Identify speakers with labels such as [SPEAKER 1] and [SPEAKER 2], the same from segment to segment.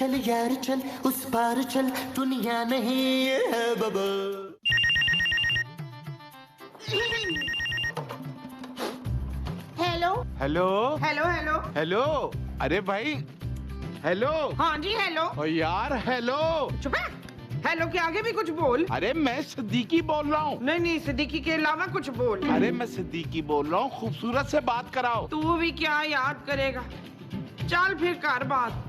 [SPEAKER 1] चल यार चल, उस पार चल, दुनिया नहीं है बाबा।
[SPEAKER 2] Hello
[SPEAKER 3] hello
[SPEAKER 2] hello hello
[SPEAKER 3] hello. अरे भाई हेलो।
[SPEAKER 2] हाँ जी हेलो।
[SPEAKER 3] ओ यार हेलो।
[SPEAKER 2] चुप है। हेलो के आगे भी कुछ बोल।
[SPEAKER 3] अरे मैं सिद्दीकी बोल रहा हूँ।
[SPEAKER 2] नहीं नहीं, सिद्दीकी के अलावा कुछ बोल।
[SPEAKER 3] अरे मैं सिद्दीकी बोल रहा हूँ, खूबसूरत से बात कराओ।
[SPEAKER 2] तू भी क्या याद करेगा, चल फिर कर बात।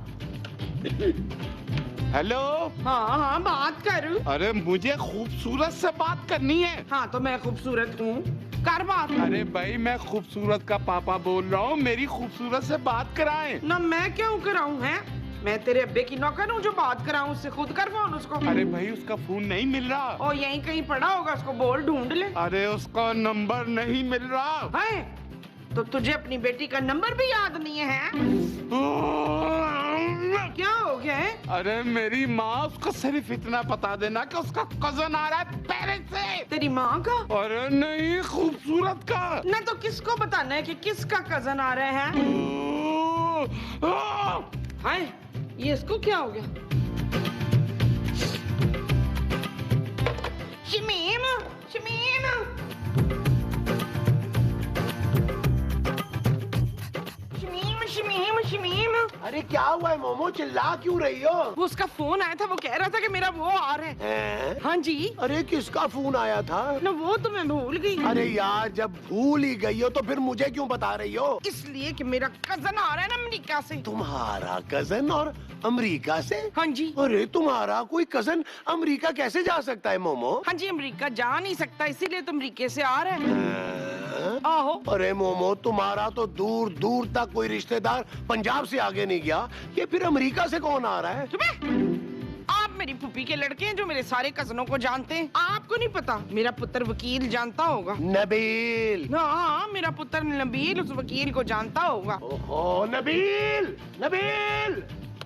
[SPEAKER 3] हेलो।
[SPEAKER 2] हाँ हाँ बात कर।
[SPEAKER 3] अरे मुझे खूबसूरत से बात करनी है।
[SPEAKER 2] हाँ तो मैं खूबसूरत हूँ, कर बात।
[SPEAKER 3] अरे भाई मैं खूबसूरत का पापा बोल रहा हूँ, मेरी खूबसूरत से बात कराएं।
[SPEAKER 2] ना मैं क्यों कराऊँ है, मैं तेरे अब्बे की नौकर हूँ जो बात कराऊँ, उससे खुद कर फोन उसको।
[SPEAKER 3] अरे भाई उसका फोन नहीं मिल रहा।
[SPEAKER 2] और यहीं कहीं पड़ा होगा, उसको बोल ढूंढ ले।
[SPEAKER 3] अरे उसका नंबर नहीं मिल रहा
[SPEAKER 2] है तो तुझे अपनी बेटी का नंबर भी याद नहीं है? क्या हो गया है?
[SPEAKER 3] अरे मेरी माँ, उसको सिर्फ इतना बता देना कि उसका कजन आ रहा है पेरिस से।
[SPEAKER 2] तेरी माँ का?
[SPEAKER 3] अरे नहीं, खूबसूरत का।
[SPEAKER 2] नहीं तो किसको बताना है कि किसका कजन आ रहे हैं? हाय, ये इसको क्या हो गया? शमीम, शमीम। शमीम, शमीम, शमीम।
[SPEAKER 4] अरे क्या हुआ है मोमो, चिल्ला क्यों रही हो?
[SPEAKER 2] वो उसका फोन आया था, वो कह रहा था कि मेरा वो आ रहा है।
[SPEAKER 4] हैं?
[SPEAKER 2] हाँ जी।
[SPEAKER 4] अरे किसका फोन आया था?
[SPEAKER 2] ना वो तो मैं भूल गई।
[SPEAKER 4] अरे यार जब भूल ही गई हो तो फिर मुझे क्यों बता रही हो?
[SPEAKER 2] इसलिए कि मेरा कजन आ रहा है ना अमेरिका से।
[SPEAKER 4] तुम्हारा कजन और अमेरिका से?
[SPEAKER 2] हाँ जी।
[SPEAKER 4] अरे तुम्हारा कोई कजन अमेरिका कैसे जा सकता है मोमो?
[SPEAKER 2] हाँ जी, अमेरिका जा नहीं सकता इसीलिए तो अमेरिका से आ रहा है।
[SPEAKER 4] हैं?
[SPEAKER 2] आहो।
[SPEAKER 4] अरे मोमो, तुम्हारा तो दूर दूर तक कोई रिश्तेदार पंजाब से आगे नहीं गया कि फिर अमेरिका से कौन आ रहा है?
[SPEAKER 2] चुप है। आप मेरी फूफी के लड़के हैं जो मेरे सारे कजनों को जानते हैं। आपको नहीं पता, मेरा पुत्र वकील जानता होगा।
[SPEAKER 4] नबील।
[SPEAKER 2] हाँ, मेरा पुत्र नबील उस वकील को जानता होगा।
[SPEAKER 4] ओहो नबील, नबील।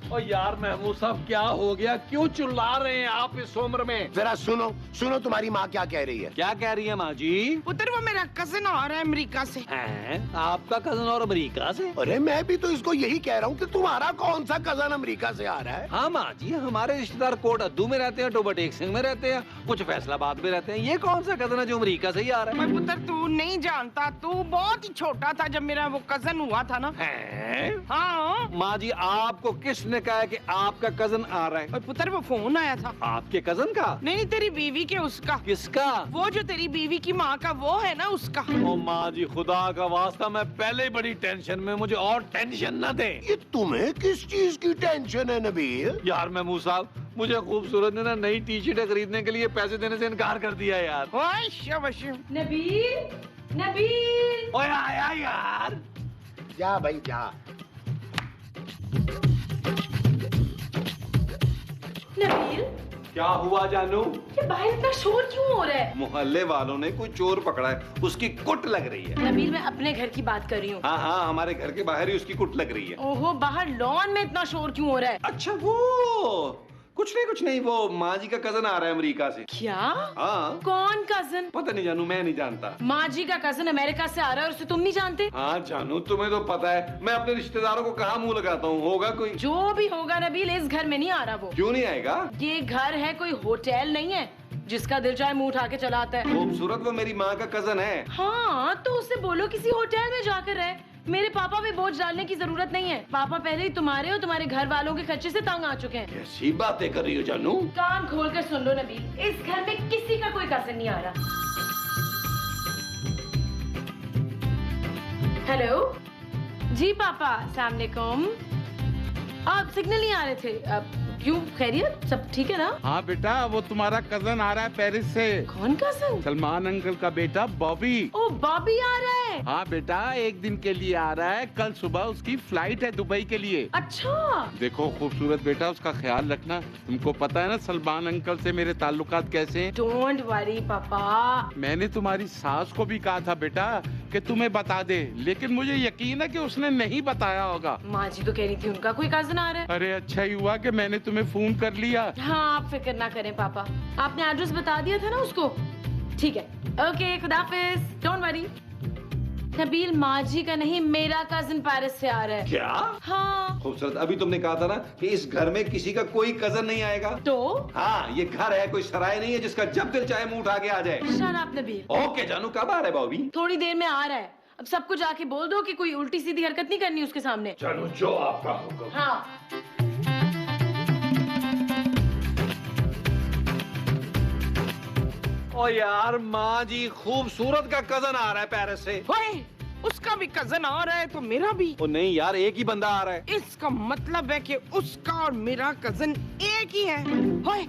[SPEAKER 5] और यार महमूद साहब क्या हो गया, क्यों चिल्ला रहे हैं आप इस उम्र में?
[SPEAKER 4] जरा सुनो सुनो, तुम्हारी माँ क्या कह रही है?
[SPEAKER 5] क्या कह रही है माँ जी?
[SPEAKER 2] पुत्र वो मेरा कजन आ रहा है अमेरिका से।
[SPEAKER 5] हैं? आपका कजन और अमेरिका से?
[SPEAKER 4] अरे मैं भी तो इसको यही कह रहा हूँ कि तुम्हारा कौन सा कजन अमेरिका से आ रहा है?
[SPEAKER 5] हाँ माँ जी, हमारे रिश्तेदार कोट अद्दू में रहते हैं, टोबटेक सिंह में रहते हैं, कुछ फैसलाबाद में रहते हैं। ये कौन सा कजन है जो अमेरिका से ही आ रहा है?
[SPEAKER 2] पुत्र तू नहीं जानता, तू बहुत ही छोटा था जब मेरा वो कजन हुआ था ना।
[SPEAKER 5] हैं?
[SPEAKER 2] हाँ
[SPEAKER 5] माँ जी, आपको किसने कहा है कि आपका कजन आ रहा है?
[SPEAKER 2] और पुत्र वो फोन आया था।
[SPEAKER 5] आपके कजन का?
[SPEAKER 2] नहीं तेरी बीवी के उसका।
[SPEAKER 5] किसका?
[SPEAKER 2] वो जो तेरी बीवी की माँ का वो है ना, उसका।
[SPEAKER 5] ओ माँ जी, खुदा का वास्ता, मैं पहले ही बड़ी टेंशन में, मुझे और टेंशन न दे।
[SPEAKER 4] ये तुम्हें किस चीज की टेंशन है नबील?
[SPEAKER 5] यार महमूद साहब, मुझे खूबसूरत ने ना नई टी शर्ट खरीदने के लिए पैसे देने से इनकार कर दिया यार।
[SPEAKER 2] नबील, नबील।
[SPEAKER 5] ओए आया यार।
[SPEAKER 4] जा भाई जा।
[SPEAKER 6] नबील,
[SPEAKER 5] क्या हुआ जानू?
[SPEAKER 6] ये बाहर इतना शोर क्यों हो रहा है?
[SPEAKER 5] मोहल्ले वालों ने कोई चोर पकड़ा है, उसकी कुट लग रही है।
[SPEAKER 6] नबील, मैं अपने घर की बात कर रही हूँ।
[SPEAKER 5] हाँ हाँ, हमारे घर के बाहर ही उसकी कुट लग रही है।
[SPEAKER 6] ओहो, बाहर लॉन में इतना शोर क्यों हो रहा है?
[SPEAKER 5] अच्छा वो कुछ नहीं, वो माँ जी का कजन आ रहा है अमेरिका से।
[SPEAKER 6] क्या?
[SPEAKER 5] हाँ।
[SPEAKER 6] कौन कजन?
[SPEAKER 5] पता नहीं जानू, मैं नहीं जानता।
[SPEAKER 6] माँ जी का कजन अमेरिका से आ रहा है और उसे तुम नहीं जानते?
[SPEAKER 5] हाँ जानू, तुम्हें तो पता है मैं अपने रिश्तेदारों को कहाँ मुंह लगाता हूँ। होगा कोई?
[SPEAKER 6] जो भी होगा नबील, इस घर में नहीं आ रहा वो।
[SPEAKER 5] क्यों नहीं आएगा?
[SPEAKER 6] ये घर है, कोई होटल नहीं है जिसका दिल चाहे मुंह उठा के चला आता है।
[SPEAKER 5] खूबसूरत वो मेरी माँ का कजन है।
[SPEAKER 6] हाँ तो उससे बोलो किसी होटल में जाकर रहे। मेरे पापा पे बोझ डालने की जरूरत नहीं है। पापा पहले ही तुम्हारे और तुम्हारे घर वालों के खर्चे से तंग आ चुके हैं।
[SPEAKER 5] कैसी बातें कर रही हो जानू?
[SPEAKER 6] कान खोल कर सुन लो नबील, इस घर में किसी का कोई कजन नहीं आ रहा। हेलो जी पापा, अस्सलाम वालेकुम। आप सिग्नल नहीं आ रहे थे? अब क्यों, खैरियत, सब ठीक है ना?
[SPEAKER 3] हाँ बेटा, वो तुम्हारा कजन आ रहा है पेरिस से।
[SPEAKER 6] कौन कजन?
[SPEAKER 3] सलमान अंकल का बेटा बॉबी।
[SPEAKER 6] ओ बॉबी आ रहा है।
[SPEAKER 3] हाँ बेटा, एक दिन के लिए आ रहा है। कल सुबह उसकी फ्लाइट है दुबई के लिए।
[SPEAKER 6] अच्छा।
[SPEAKER 3] देखो खूबसूरत बेटा, उसका ख्याल रखना। तुमको पता है ना सलमान अंकल से मेरे ताल्लुकात कैसे हैं।
[SPEAKER 6] डोंट वरी पापा।
[SPEAKER 3] मैंने तुम्हारी सास को भी कहा था बेटा कि तुम्हें बता दे, लेकिन मुझे यकीन है कि उसने नहीं बताया होगा।
[SPEAKER 6] माँ जी तो कह रही थी उनका कोई कजन आ रहा है।
[SPEAKER 3] अरे अच्छा ही हुआ कि मैंने तुम्हें फोन कर लिया।
[SPEAKER 6] हाँ आप फिक्र ना करें पापा, आपने एड्रेस बता दिया था ना उसको। ठीक है, ओके, खुदाफिज, डोंट वरी। नबील माँ जी का नहीं, मेरा कजिन पेरिस से आ रहा है।
[SPEAKER 5] क्या?
[SPEAKER 6] हाँ।
[SPEAKER 5] खूबसूरत, अभी तुमने कहा था ना कि इस घर में किसी का कोई कजन नहीं आएगा।
[SPEAKER 6] तो
[SPEAKER 5] हाँ, ये घर है, कोई सराय नहीं है जिसका जब दिल चाहे मुंह उठा के आ जाए।
[SPEAKER 6] Shut up Nabeel.
[SPEAKER 5] ओके जानू, कब आ रहा है बॉबी?
[SPEAKER 6] थोड़ी देर में आ रहा है। अब सबको जाके बोल दो कि कोई उल्टी सीधी हरकत नहीं करनी उसके सामने।
[SPEAKER 5] चलो जो आपका हुक्म।
[SPEAKER 6] हाँ।
[SPEAKER 5] ओ यार माँ जी, खूबसूरत का कजन आ रहा है पेरिस से।
[SPEAKER 2] ओए, उसका भी कजन आ रहा है तो मेरा भी।
[SPEAKER 5] ओ नहीं यार, एक ही बंदा आ रहा है।
[SPEAKER 2] इसका मतलब है कि उसका और मेरा कजन एक ही है। ओए,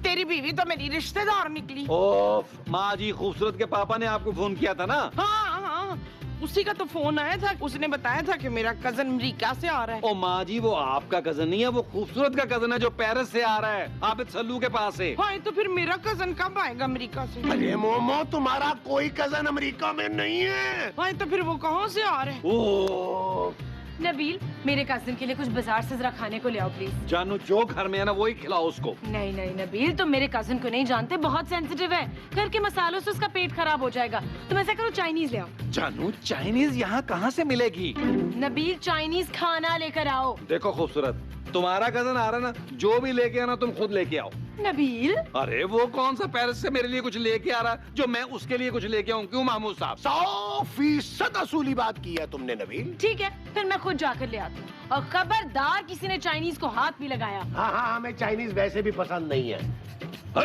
[SPEAKER 2] तेरी बीवी तो मेरी रिश्तेदार निकली।
[SPEAKER 5] ओफ माँ जी, खूबसूरत के पापा ने आपको फोन किया था ना?
[SPEAKER 2] हाँ हाँ, उसी का तो फोन आया था। उसने बताया था कि मेरा कजन अमेरिका से आ रहा है।
[SPEAKER 5] ओ माँ जी, वो आपका कजन नहीं है, वो खूबसूरत का कजन है जो पेरिस से आ रहा है, आबिद सल्लू के पास से।
[SPEAKER 2] हाँ, तो फिर मेरा कजन कब आएगा अमेरिका से?
[SPEAKER 4] अरे मोमो, तुम्हारा कोई कजन अमेरिका में नहीं है।
[SPEAKER 2] हाँ, तो फिर वो कहाँ से आ रहे हैं?
[SPEAKER 5] ओ
[SPEAKER 6] नबील, मेरे कजिन के लिए कुछ बाजार से जरा खाने को ले आओ प्लीज।
[SPEAKER 5] जानू, जो घर में है ना वही खिलाओ उसको।
[SPEAKER 6] नहीं नहीं नबील, तुम मेरे कजिन को नहीं जानते, बहुत सेंसिटिव है। घर के मसालों से उसका पेट खराब हो जाएगा। तुम ऐसा करो, चाइनीज ले आओ।
[SPEAKER 5] जानू, चाइनीज यहाँ कहाँ से मिलेगी?
[SPEAKER 6] नबील, चाइनीज खाना लेकर आओ।
[SPEAKER 5] देखो खूबसूरत, तुम्हारा कजन आ रहा है ना, जो भी लेके आना तुम खुद लेके आओ।
[SPEAKER 6] नबील,
[SPEAKER 5] अरे वो कौन सा पेरिस से मेरे लिए कुछ लेके आ रहा है जो मैं उसके लिए कुछ लेके आऊं? क्यों महमूद साहब?
[SPEAKER 4] 100% असूली बात की है तुमने नबील।
[SPEAKER 6] ठीक है, फिर मैं खुद जाकर ले आती हूँ। और खबरदार किसी ने चाइनीज को हाथ भी लगाया।
[SPEAKER 4] हाँ हाँ, हमें चाइनीज वैसे भी पसंद नहीं है।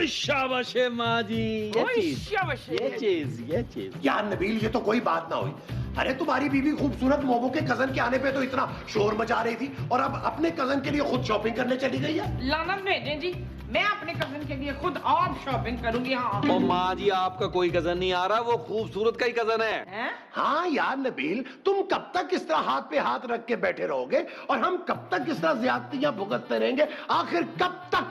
[SPEAKER 5] शाबाश है माँ जी,
[SPEAKER 2] ओए, शाबाश है।
[SPEAKER 5] ये चीज।
[SPEAKER 4] यार नबील, ये तो कोई बात ना हुई। अरे तुम्हारी बीवी खूबसूरत मोमो के कजन के आने पे तो इतना शोर मचा रही थी, और अब अपने कजन के लिए खुद शॉपिंग करने चली गई है।
[SPEAKER 2] लानत भेजें जी, मैं अपने कजन के लिए खुद आप शॉपिंग करूंगी। हाँ।
[SPEAKER 5] ओ माँ जी, आपका कोई कजन नहीं आ रहा, वो खूबसूरत का ही कजन है।
[SPEAKER 2] हैं?
[SPEAKER 4] हाँ यार नबील, तुम कब तक इस तरह हाथ पे हाथ रख के बैठे रहोगे, और हम कब तक इस तरह ज्यादतियां भुगतते रहेंगे? आखिर कब तक?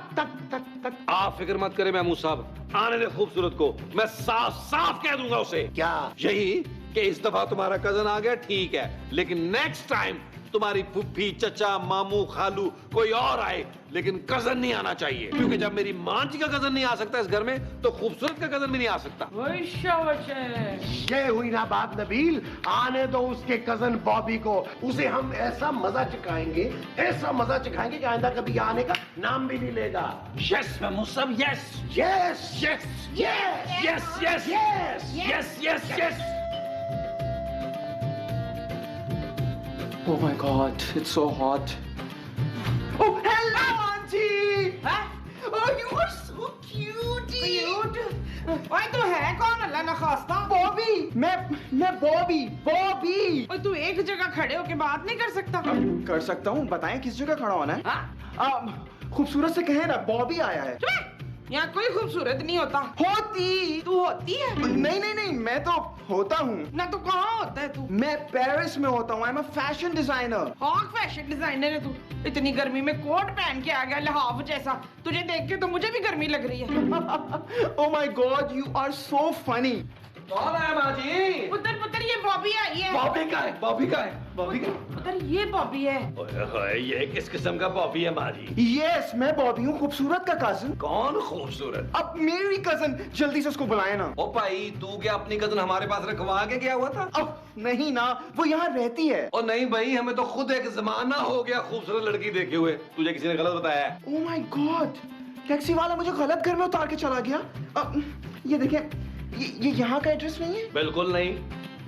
[SPEAKER 5] आप फिक्र मत करें महमूद साहब, आने दे खूबसूरत को, मैं साफ साफ कह दूंगा उसे।
[SPEAKER 4] क्या?
[SPEAKER 5] यही कि इस दफा तुम्हारा कजन आ गया ठीक है, लेकिन नेक्स्ट टाइम तुम्हारी फुफ्फी, चचा, मामू, खालू कोई और आए, लेकिन कजन नहीं आना चाहिए। क्योंकि जब मेरी माँ जी का कजन नहीं आ सकता इस घर में, तो खूबसूरत का कजन भी नहीं आ सकता।
[SPEAKER 2] ओए, शाबाश है।
[SPEAKER 4] ये हुई ना बात नबील। आने दो उसके कजन बॉबी को, उसे हम ऐसा मजा चखाएंगे कि आइंदा कभी आने का नाम भी नहीं लेगा।
[SPEAKER 5] यस महमूद साहब, yes
[SPEAKER 4] yes
[SPEAKER 5] yes
[SPEAKER 4] yes
[SPEAKER 5] yes yes
[SPEAKER 4] yes
[SPEAKER 5] yes yes yes.
[SPEAKER 7] Oh my god, it's so hot.
[SPEAKER 2] Oh, hello, auntie. Huh? Oh, you are so cute. Cute? ओए, तू है कौन? अल्लाह ना खास्ता।
[SPEAKER 7] बॉबी, मैं बॉबी।
[SPEAKER 2] ओए, तू एक जगह खड़े होके बात नहीं कर सकता?
[SPEAKER 7] कर सकता हूँ, बताएं किस जगह खड़ा होना है?
[SPEAKER 2] हाँ?
[SPEAKER 7] खूबसूरत से कहे ना, बॉबी आया है।
[SPEAKER 2] यहाँ कोई खूबसूरत नहीं होता।
[SPEAKER 7] होती।
[SPEAKER 2] तू होती है?
[SPEAKER 7] नहीं, मैं तो होता हूँ।
[SPEAKER 2] ना, तू कहाँ होता है तू?
[SPEAKER 7] मैं पेरिस में होता हूँ। I am a fashion designer.
[SPEAKER 2] हाँ, फैशन डिजाइनर है तू। इतनी गर्मी में कोट पहन के आ गया लिहाफ जैसा। तुझे देख के तो मुझे भी गर्मी लग रही है।
[SPEAKER 7] Oh my god, you are so funny.
[SPEAKER 5] कौन है माँ जी?
[SPEAKER 2] पुत्र, ये बॉबी आई है।
[SPEAKER 5] बॉबी का है, बॉबी का है, बॉबी का।
[SPEAKER 2] पुत्र, ये बॉबी है।
[SPEAKER 5] ओए होए, ये किस किस्म का बॉबी है माँ जी?
[SPEAKER 7] Yes, मैं बॉबी हूँ, खूबसूरत का कजन।
[SPEAKER 5] कौन खूबसूरत?
[SPEAKER 7] अब मेरी कजन, जल्दी से उसको बुलाए ना।
[SPEAKER 5] ओ भाई, तू क्या अपनी कजन हमारे पास रखवा के गया हुआ था?
[SPEAKER 7] अब नहीं ना, वो यहाँ रहती है।
[SPEAKER 5] ओ नहीं भाई, हमें तो खुद एक जमाना हो गया खूबसूरत लड़की देखे हुए। तुझे किसी ने गलत बताया है?
[SPEAKER 7] Oh my God, टैक्सी वाला मुझे गलत घर में उतार के चला गया। ये देखिए, ये यहाँ का एड्रेस नहीं है।
[SPEAKER 5] बिल्कुल नहीं,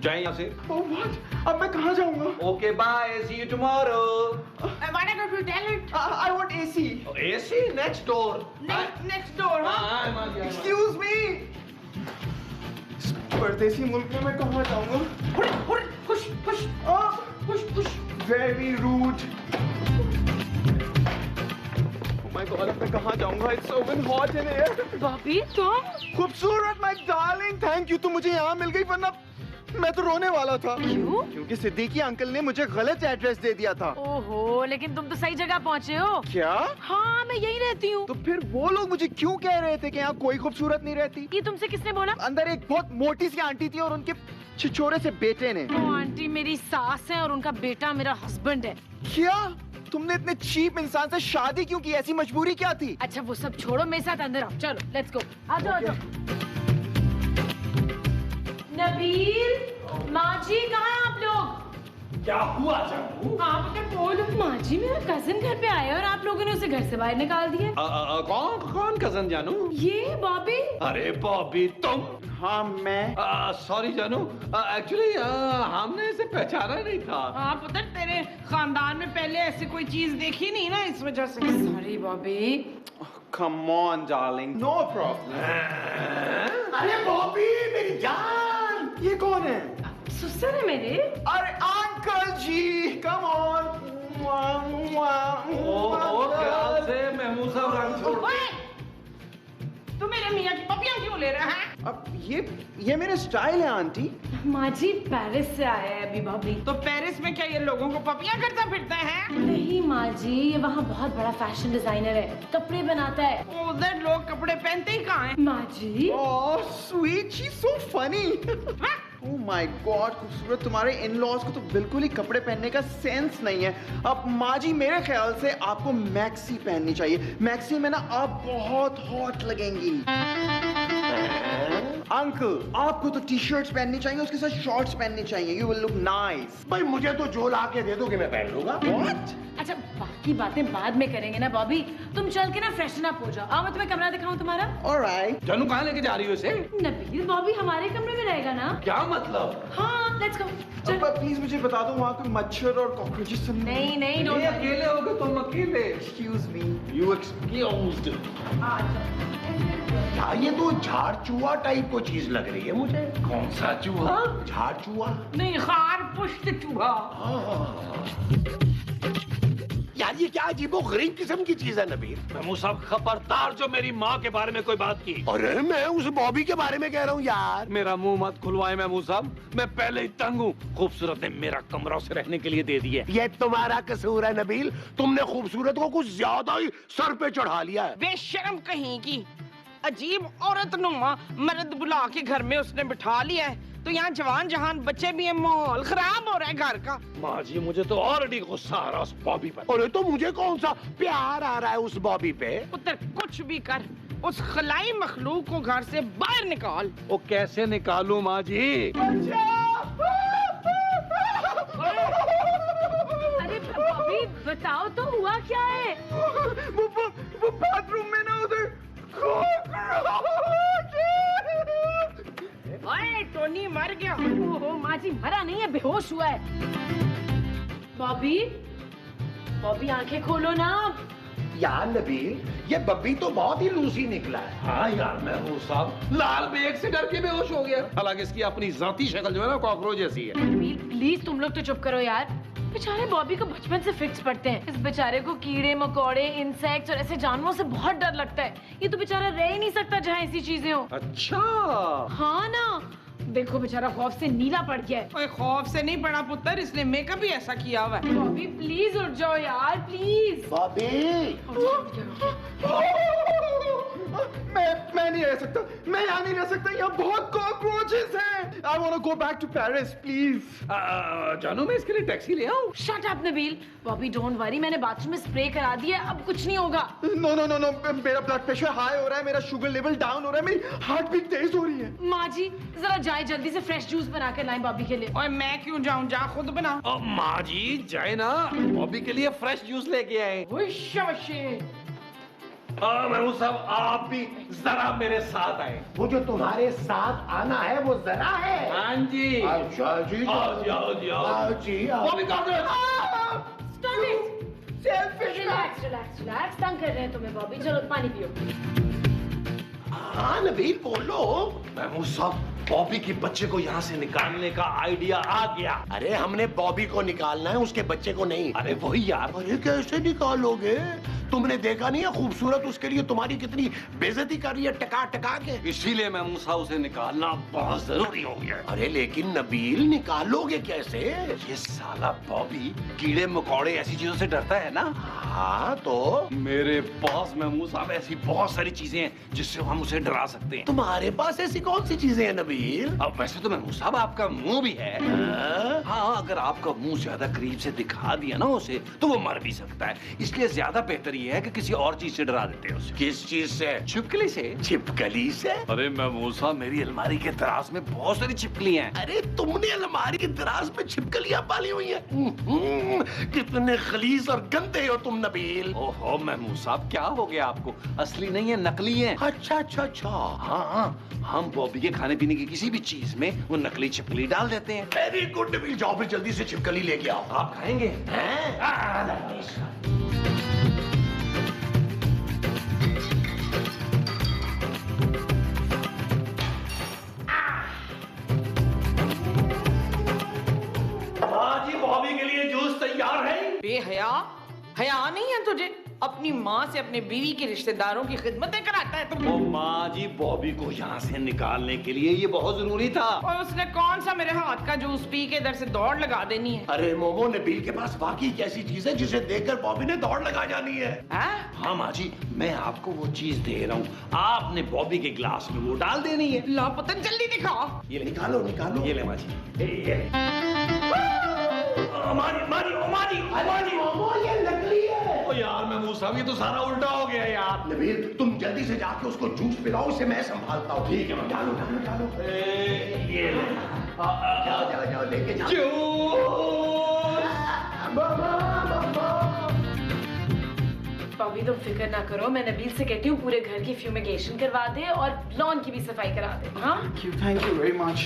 [SPEAKER 5] जाए यहाँ से।
[SPEAKER 7] Oh what? अब मैं कहाँ जाऊँगा?
[SPEAKER 5] Okay bye, see you tomorrow.
[SPEAKER 2] Why not you tell it?
[SPEAKER 7] I want AC.
[SPEAKER 5] AC next door.
[SPEAKER 2] Next door, हाँ?
[SPEAKER 7] Excuse me. इस परदेसी मुल्क में मैं कहाँ जाऊँगा?
[SPEAKER 2] Push.
[SPEAKER 7] Very rude. Oh my God, अब मैं कहाँ जाऊँगा? It's so hot in here.
[SPEAKER 6] Bobby, तुम?
[SPEAKER 7] खूबसूरत my darling, thank you, तुम मुझे यहाँ मिल गई, वरना मैं तो रोने वाला था।
[SPEAKER 6] क्यों?
[SPEAKER 7] क्योंकि सिद्दीकी अंकल ने मुझे गलत एड्रेस दे दिया था।
[SPEAKER 6] ओहो, लेकिन तुम तो सही जगह पहुँचे हो।
[SPEAKER 7] क्या?
[SPEAKER 6] हाँ, मैं यही रहती हूँ।
[SPEAKER 7] तो फिर वो लोग मुझे क्यों कह रहे थे कि यहाँ कोई खूबसूरत नहीं रहती?
[SPEAKER 6] ये तुमसे किसने बोला?
[SPEAKER 7] अंदर एक बहुत मोटी सी आंटी थी और उनके छिछोरे से बेटे ने।
[SPEAKER 6] वो आंटी मेरी सास है और उनका बेटा मेरा हस्बैंड है।
[SPEAKER 7] क्या? तुमने इतने चीप इंसान से शादी क्यों की? ऐसी मजबूरी क्या थी?
[SPEAKER 6] अच्छा, वो सब छोड़ो, मेरे साथ अंदर आओ। चलो, लेट्स गो। आ जाओ। नबील, माँ जी कहाँ हैं आप लोग?
[SPEAKER 5] क्या हुआ जानू?
[SPEAKER 6] आप तो बोलो। माँ जी मेरा कजिन घर पे आया और आप लोगों ने उसे घर से बाहर निकाल दिया।
[SPEAKER 5] कौन कजन जानू?
[SPEAKER 6] ये बॉबी।
[SPEAKER 5] अरे बॉबी तुम?
[SPEAKER 7] हाँ मैं।
[SPEAKER 5] सॉरी जानू, एक्चुअली हमने इसे पहचाना नहीं था।
[SPEAKER 2] हाँ पुत्र, तेरे खानदान में पहले ऐसी कोई चीज देखी नहीं ना, इस वजह से।
[SPEAKER 6] Sorry Bobby.
[SPEAKER 7] Come on, darling. No problem.
[SPEAKER 4] अरे बॉबी मेरी जान,
[SPEAKER 7] ये कौन है?
[SPEAKER 6] सुसर है मेरे।
[SPEAKER 7] अरे अंकल जी, come on.
[SPEAKER 5] ख्याल से महमूद साहब रंग छोड़।
[SPEAKER 2] ओए! तू मेरे मियाँ की पपियाँ क्यों ले रहा है?
[SPEAKER 7] अब ये मेरा स्टाइल है आंटी।
[SPEAKER 6] माँ जी पेरिस से आया है अभी बॉबी।
[SPEAKER 2] तो पेरिस में क्या ये लोगों को पपियाँ करता फिरता है?
[SPEAKER 6] नहीं माँ जी, ये वहाँ बहुत बड़ा फैशन डिजाइनर है, कपड़े बनाता है।
[SPEAKER 2] उधर लोग कपड़े पहनते ही कहाँ हैं?
[SPEAKER 6] माँ जी।
[SPEAKER 7] Oh, sweet, she's so funny. Oh my God, खूबसूरत, तुम्हारे इन-लॉज को तो बिल्कुल ही कपड़े पहनने का सेंस नहीं है। अब माँ जी मेरे ख्याल से आपको मैक्सी पहननी चाहिए। मैक्सी में ना आप बहुत हॉट लगेंगी। अंकल, आपको तो टी शर्ट्स पहननी चाहिए, उसके साथ शॉर्ट्स पहननी चाहिए। You will look nice.
[SPEAKER 4] भाई मुझे तो जो ला के दे दो कि मैं पहन लूंगा।
[SPEAKER 7] What?
[SPEAKER 6] अच्छा बाकी बातें बाद में करेंगे ना बॉबी, तुम चल के ना फ्रेशन अप हो जाओ। आओ मैं तुम्हें कमरा दिखाऊं तुम्हारा।
[SPEAKER 7] All right.
[SPEAKER 5] जानू कहाँ लेके जा रही हो इसे?
[SPEAKER 6] नबील बॉबी हमारे कमरे में रहेगा ना?
[SPEAKER 5] क्या मतलब?
[SPEAKER 6] हाँ लेट्स गो।
[SPEAKER 7] अब प्लीज मुझे बता दो वहाँ कोई मच्छर और कॉकरोचेस तो
[SPEAKER 6] नहीं नहीं
[SPEAKER 5] ये अकेले हो गए तुम अकेले?
[SPEAKER 7] Excuse me.
[SPEAKER 5] You excused.
[SPEAKER 4] क्या ये तो झाड़ चूहा टाइप को चीज लग रही है मुझे।
[SPEAKER 5] कौन सा चूहा?
[SPEAKER 4] झाड़ चूहा?
[SPEAKER 2] नहीं, खार पुष्ट चूहा।
[SPEAKER 4] यार ये क्या अजीबो गरीब किस्म की चीज है नबील।
[SPEAKER 5] महमूद साहब खबरदार जो मेरी माँ के बारे में कोई बात की।
[SPEAKER 4] अरे मैं उस बॉबी के बारे में कह रहा हूँ यार।
[SPEAKER 5] मेरा मुंह मत खुलवाए महमूद साहब, मैं पहले ही तंग हूँ। खूबसूरत ने मेरा कमरा उसे रहने के लिए दे दिया।
[SPEAKER 4] ये तुम्हारा कसूर है नबील, तुमने खूबसूरत को कुछ ज्यादा ही सर पे चढ़ा लिया है।
[SPEAKER 2] बेशर्म कहीं की, अजीब औरत नुमा मर्द बुला के घर में उसने बिठा लिया है। तो यहाँ जवान जहान बच्चे भी हैं, माहौल खराब हो रहा है घर का।
[SPEAKER 5] माँ जी मुझे तो ऑलरेडी गुस्सा आ रहा उस बॉबी पर।
[SPEAKER 4] अरे तो मुझे कौन सा प्यार आ रहा है उस बॉबी पे।
[SPEAKER 2] पुत्र कुछ भी कर, उस खलाई मखलूक को घर से बाहर निकाल।
[SPEAKER 5] वो कैसे निकालूं माँ जी?
[SPEAKER 6] अरे बॉबी बताओ तो हुआ क्या है?
[SPEAKER 7] वो बाथरूम में ना उधर
[SPEAKER 2] ओए टोनी मर गया।
[SPEAKER 6] ओहो माँ जी मरा नहीं है, बेहोश हुआ है। बॉबी बॉबी आंखें खोलो ना।
[SPEAKER 4] यार नबील, ये बब्बी तो बहुत ही लूसी निकला है।
[SPEAKER 5] हाँ यार महमूद साहब लाल बेग से डर के बेहोश हो गया। हालांकि इसकी अपनी जाती शक्ल जो है ना कॉकरोच जैसी है।
[SPEAKER 6] नबील प्लीज तुम लोग तो चुप करो यार। बेचारे बॉबी को बचपन से फिक्स पड़ते हैं। इस बेचारे को कीड़े मकोड़े, इंसेक्ट्स और ऐसे जानवरों से बहुत डर लगता है। ये तो बेचारा रह ही नहीं सकता जहाँ ऐसी चीजें हो।
[SPEAKER 5] अच्छा
[SPEAKER 6] हाँ ना, देखो बेचारा खौफ से नीला पड़ गया है।
[SPEAKER 2] ओए खौफ से नहीं पड़ा पुत्र, इसने मेकअप भी ऐसा किया हुआ है।
[SPEAKER 6] बॉबी प्लीज उठ जाओ यार प्लीज।
[SPEAKER 4] बॉबी
[SPEAKER 7] मैं नहीं रह सकता, मैं यहाँ नहीं रह सकता, यहाँ बहुत कॉकरोचेस हैं। I want to go back to Paris, please.
[SPEAKER 5] जानू मैं इसके लिए टैक्सी ले आऊं?
[SPEAKER 6] Shut up Nabeel. Bobby don't worry, मैंने बाथरूम में स्प्रे करा दिया, अब कुछ नहीं होगा।
[SPEAKER 7] No, no, no, no, मेरा ब्लड प्रेशर हाई हो रहा है, मेरा शुगर लेवल डाउन हो रहा है, मेरी हार्ट बीट तेज हो रही है।
[SPEAKER 6] माँ जी जरा जाए जल्दी से फ्रेश जूस बना कर लाएं बॉबी के लिए।
[SPEAKER 2] ओए मैं क्यों जाऊं, जा खुद बना।
[SPEAKER 5] माँ जी जाए ना, बॉबी के लिए फ्रेश जूस लेके आए। महमूद साहब आप भी जरा मेरे साथ आए।
[SPEAKER 4] वो जो तुम्हारे साथ आना है वो जरा है।
[SPEAKER 5] हाँ जी
[SPEAKER 4] अच्छा जी,
[SPEAKER 5] आओ जी आओ जी आओ।
[SPEAKER 4] आओ जी, आओ।
[SPEAKER 5] बॉबी कहाँ गए?
[SPEAKER 6] Stop it! Relax, relax, relax. तंग कर रहे हैं तुम्हें बॉबी, चलो पानी पियो।
[SPEAKER 4] हाँ नबील बोलो।
[SPEAKER 5] महमूद साहब बॉबी के बच्चे को यहाँ से निकालने का आइडिया आ गया।
[SPEAKER 4] अरे हमने बॉबी को निकालना है, उसके बच्चे को नहीं।
[SPEAKER 5] अरे वही यार।
[SPEAKER 4] अरे कैसे निकालोगे? तुमने देखा नहीं है खूबसूरत उसके लिए तुम्हारी कितनी बेइज्जती कर रही है टका टका के।
[SPEAKER 5] इसीलिए महमूद साहब उसे निकालना बहुत जरूरी हो गया।
[SPEAKER 4] अरे लेकिन नबील निकालोगे कैसे?
[SPEAKER 5] ये साला बॉबी कीड़े मकोड़े ऐसी चीजों से डरता है ना।
[SPEAKER 4] हाँ तो
[SPEAKER 5] मेरे पास महमूद साहब ऐसी बहुत सारी चीजें हैं जिससे हम उसे डरा सकते हैं।
[SPEAKER 4] तुम्हारे पास ऐसी कौन सी चीजें हैं नबील?
[SPEAKER 5] अब वैसे तो महमूद साहब आपका मुंह भी है।
[SPEAKER 4] हाँ?
[SPEAKER 5] हाँ अगर आपका मुंह ज्यादा करीब से दिखा दिया ना उसे तो वो मर भी सकता है। इसलिए ज्यादा बेहतर ये है कि किसी और चीज से डरा देते हो उसे।
[SPEAKER 4] किस चीज से?
[SPEAKER 5] छिपकली से।
[SPEAKER 4] छिपकली से?
[SPEAKER 5] अरे मैं मूसा, मेरी अलमारी के दराज में बहुत सारी छिपकली हैं।
[SPEAKER 4] अरे तुमने अलमारी की दराज में छिपकलियां पाली हुई हैं। कितने खलीस और गंदे हो तुम नबील।
[SPEAKER 5] ओहो मैं मूसा, क्या हो गया आपको? असली नहीं है, नकली है।
[SPEAKER 4] अच्छा अच्छा अच्छा।
[SPEAKER 5] हाँ, हम बॉबी के खाने पीने की किसी भी चीज में वो नकली छिपकली डाल देते हैं।
[SPEAKER 4] वेरी गुड नबील, जाओ फिर जल्दी से छिपकली लेके आओ।
[SPEAKER 5] आप खाएंगे?
[SPEAKER 4] हाँ जी, बॉबी के लिए जूस तैयार है।
[SPEAKER 2] बेहया, हया नहीं है तुझे? अपनी माँ से अपने बीवी के रिश्तेदारों की खिदमतें कराता है तुम।
[SPEAKER 5] ओ माँ जी, बॉबी को यहाँ से निकालने के लिए ये बहुत जरूरी था।
[SPEAKER 2] और उसने कौन सा मेरे हाथ का जूस पी के इधर से दौड़ लगा देनी है?
[SPEAKER 4] अरे मोमो, नबील के पास वाकई एक ऐसी चीज है जिसे देखकर बॉबी ने दौड़ लगा जानी है।
[SPEAKER 2] हाँ?
[SPEAKER 5] हाँ माँ जी, मैं आपको वो चीज दे रहा हूँ, आपने बॉबी के ग्लास में वो डाल देनी है।
[SPEAKER 2] ला पुत्र जल्दी दिखाओ।
[SPEAKER 5] ये ले,
[SPEAKER 4] निकालो निकालो।
[SPEAKER 5] ये ले माँ जी।
[SPEAKER 4] मोमो, ये नकली है।
[SPEAKER 5] ओ यार मैं मूसा, ये तो सारा उल्टा हो गया यार।
[SPEAKER 4] नबील, तुम जल्दी से जाके उसको जूस पिलाओ, इसे मैं संभालता हूँ। ठीक है, डालो डालो डालो।
[SPEAKER 5] ये ले।
[SPEAKER 4] जाओ जाओ जाओ, लेके जाओ।
[SPEAKER 6] बॉबी तुम फिक्र ना करो, मैं नबील से कहती हूँ पूरे घर की फ्यूमिगेशन करवा दे और लॉन की भी सफाई करा दे। हाँ
[SPEAKER 7] thank you very much.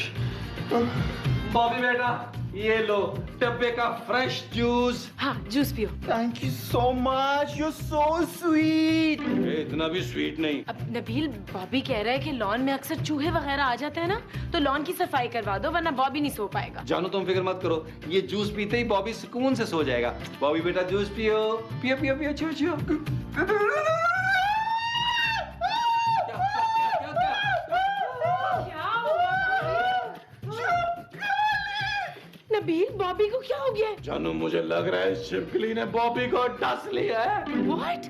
[SPEAKER 5] Bobby बेटा, ये लो डब्बे का फ्रेश जूस।
[SPEAKER 6] हाँ, जूस पियो।
[SPEAKER 7] Thank you so much, you so sweet.
[SPEAKER 5] इतना भी स्वीट नहीं।
[SPEAKER 6] अब नबील, बॉबी कह रहा है कि लॉन में अक्सर चूहे वगैरह आ जाते हैं ना, तो लॉन की सफाई करवा दो वरना बॉबी नहीं सो पाएगा।
[SPEAKER 5] जानो तुम फिक्र मत करो, ये जूस पीते ही बॉबी सुकून से सो जाएगा। बॉबी बेटा जूस पियो, पियो पियो पियो, छियो छियो।
[SPEAKER 6] नबील, बॉबी को क्या हो गया है?
[SPEAKER 5] जानू मुझे लग रहा है छिपकली ने बॉबी को डस लिया है।
[SPEAKER 6] What?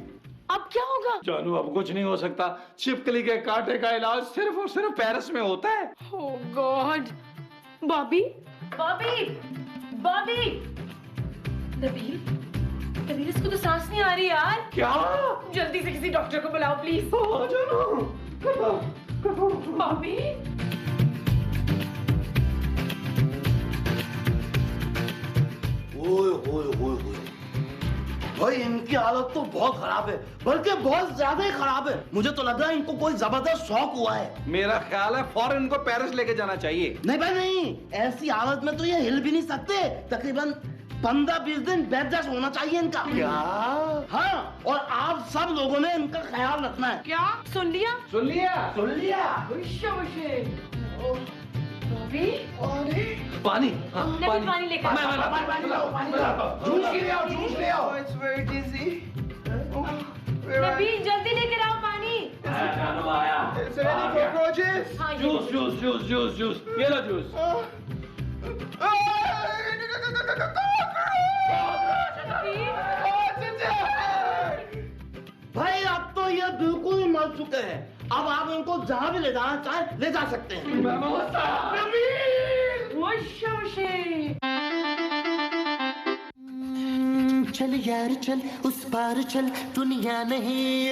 [SPEAKER 6] अब क्या होगा?
[SPEAKER 5] जानू अब कुछ नहीं हो सकता, छिपकली के कांटे का इलाज सिर्फ और सिर्फ पेरिस में होता है।
[SPEAKER 6] Oh God! बॉबी, बॉबी, बॉबी! नबील, नबील इसको तो सांस नहीं आ रही यार।
[SPEAKER 5] क्या?
[SPEAKER 6] जल्दी से किसी डॉक्टर को बुलाओ प्लीज। बॉबी,
[SPEAKER 1] ओए ओए ओए ओए, भाई इनकी हालत तो बहुत खराब है, बल्कि बहुत ज्यादा ही खराब है। मुझे तो लग रहा है इनको कोई जबरदस्त शौक हुआ है।
[SPEAKER 5] मेरा ख्याल है फौरन इनको पेरिस लेके जाना चाहिए।
[SPEAKER 1] नहीं भाई नहीं, ऐसी हालत में तो ये हिल भी नहीं सकते। तकरीबन 15-20 दिन बेड रेस्ट होना चाहिए इनका।
[SPEAKER 4] क्या?
[SPEAKER 1] हाँ, और आप सब लोगों ने इनका ख्याल रखना है।
[SPEAKER 6] क्या सुन लिया?
[SPEAKER 5] सुन लिया?
[SPEAKER 4] सुन लिया?
[SPEAKER 6] बॉबी,
[SPEAKER 5] पानी। हाँ,
[SPEAKER 6] नबील पानी लेकर।
[SPEAKER 4] जूस ले आओ, जूस ले आओ।
[SPEAKER 7] इट्स वेरी डिजी।
[SPEAKER 6] नबील जल्दी लेकर आओ पानी।
[SPEAKER 5] जानू आया।
[SPEAKER 7] Is there any cockroaches?
[SPEAKER 6] हाँ, ये
[SPEAKER 5] juice juice juice juice juice, ये लो जूस।
[SPEAKER 1] भाई अब तो ये बिल्कुल ही मर चुके हैं। अब आप इनको जहाँ भी ले जाना चाहे ले जा सकते हैं। चल यार चल, उस पार चल, दुनिया नहीं